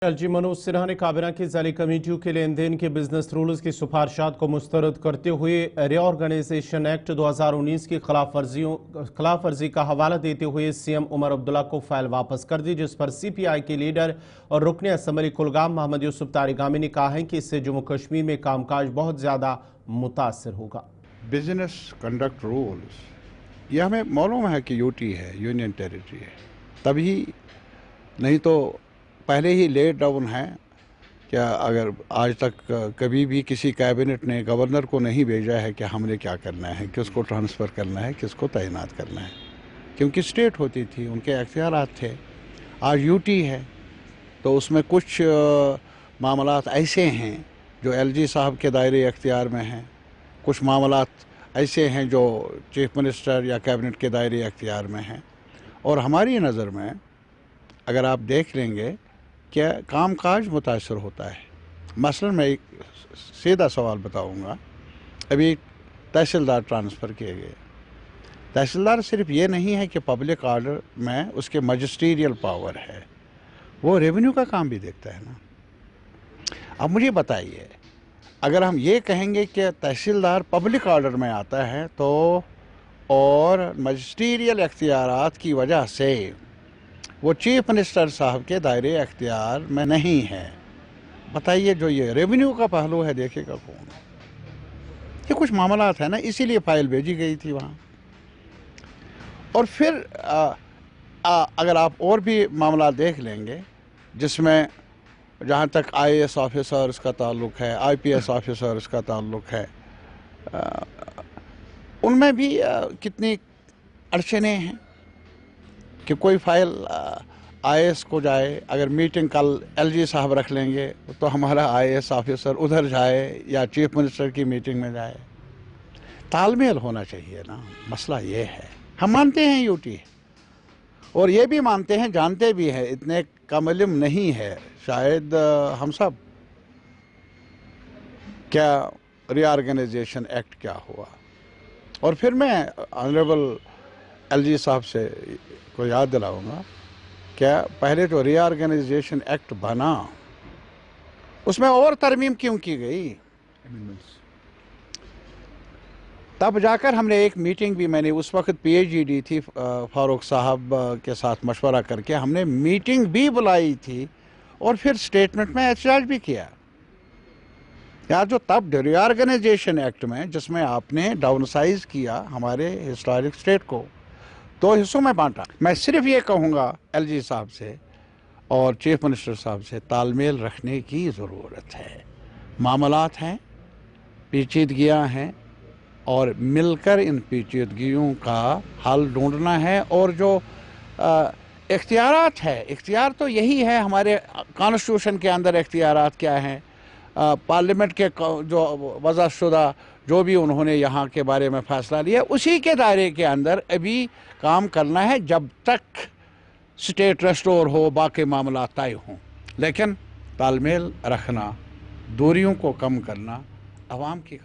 LG Manoj Sinha ने काबीना की ज़ैली कमेटियों के लेन देन के बिजनेस रूल्स की सिफारिशात को मुस्तरद करते हुए रीऑर्गेनाइजेशन एक्ट 2019 की खिलाफ वर्जी का हवाला देते हुए सीएम उमर अब्दुल्ला को फाइल वापस कर दी, जिस पर सीपीआई के लीडर और रुकन असम्बली कुलगाम मोहम्मद यूसुफ तारिगामी ने कहा है कि इससे जम्मू कश्मीर में कामकाज बहुत ज़्यादा मुतासर होगा। बिजनेस कंडक्ट रूल्स ये हमें मालूम है कि यूटी है, यूनियन टेरिटरी है, तभी नहीं तो पहले ही लेट डाउन है। क्या अगर आज तक कभी भी किसी कैबिनेट ने गवर्नर को नहीं भेजा है कि हमने क्या करना है, किसको ट्रांसफ़र करना है, किसको तैनात करना है, क्योंकि स्टेट होती थी, उनके अख्तियारात थे। आज यूटी है तो उसमें कुछ मामलात ऐसे हैं जो एलजी साहब के दायरे अख्तियार में हैं, कुछ मामलात ऐसे हैं जो चीफ मिनिस्टर या कैबिनेट के दायरे अख्तियार में हैं। और हमारी नज़र में अगर आप देख लेंगे क्या कामकाज मुतासर होता है। मसलन मैं एक सीधा सवाल बताऊंगा। अभी तहसीलदार ट्रांसफ़र किए गए। तहसीलदार सिर्फ ये नहीं है कि पब्लिक आर्डर में उसके मजिस्ट्रियल पावर है, वो रेवेन्यू का काम भी देखता है ना। अब मुझे बताइए, अगर हम ये कहेंगे कि तहसीलदार पब्लिक आर्डर में आता है तो और मजिस्ट्रियल अख्तियारात की वजह से वो चीफ मिनिस्टर साहब के दायरे अख्तियार में नहीं है, बताइए जो ये रेवेन्यू का पहलू है देखेगा कौन? ये कुछ मामलात है ना, इसीलिए फाइल भेजी गई थी वहाँ। और फिर अगर आप और भी मामला देख लेंगे जिसमें जहाँ तक आईएएस ऑफिसर्स का ताल्लुक है, आईपीएस ऑफिसर्स का ताल्लुक है, उनमें भी कितनी अड़चनें हैं कि कोई फाइल आईएएस को जाए। अगर मीटिंग कल एलजी साहब रख लेंगे तो हमारा आईएएस ऑफिसर उधर जाए या चीफ मिनिस्टर की मीटिंग में जाए। तालमेल होना चाहिए ना, मसला ये है। हम मानते हैं यूटी और ये भी मानते हैं, जानते भी हैं इतने कम इल्म नहीं है शायद हम सब। क्या रीऑर्गेनाइजेशन एक्ट क्या हुआ। और फिर मैं ऑनरेबल एलजी साहब से को याद दिलाऊंगा, क्या पहले तो रीऑर्गेनाइजेशन एक्ट बना, उसमें और तरमीम क्यों की गई, तब जाकर हमने एक मीटिंग भी, मैंने उस वक्त पीएचडी थी, फारूक साहब के साथ मशवरा करके हमने मीटिंग भी बुलाई थी और फिर स्टेटमेंट में एहतजाज भी किया। या जो तब रीऑर्गेनाइजेशन एक्ट में जिसमें आपने डाउनसाइज किया हमारे हिस्टोरिक स्टेट को, दो हिस्सों में बांटा। मैं सिर्फ ये कहूँगा एलजी साहब से और चीफ मिनिस्टर साहब से तालमेल रखने की ज़रूरत है। मामलात हैं, पेचीदगियाँ हैं और मिलकर इन पेचीदगियों का हल ढूंढना है। और जो इख्तियारात है, इख्तियार तो यही है, हमारे कॉन्स्टिट्यूशन के अंदर इख्तियारात क्या हैं, पार्लियामेंट के जो वज़ाशुदा जो भी उन्होंने यहाँ के बारे में फ़ैसला लिया, उसी के दायरे के अंदर अभी काम करना है जब तक स्टेट रेस्टोर हो, बाकी मामला तय हों। लेकिन तालमेल रखना, दूरियों को कम करना, अवाम की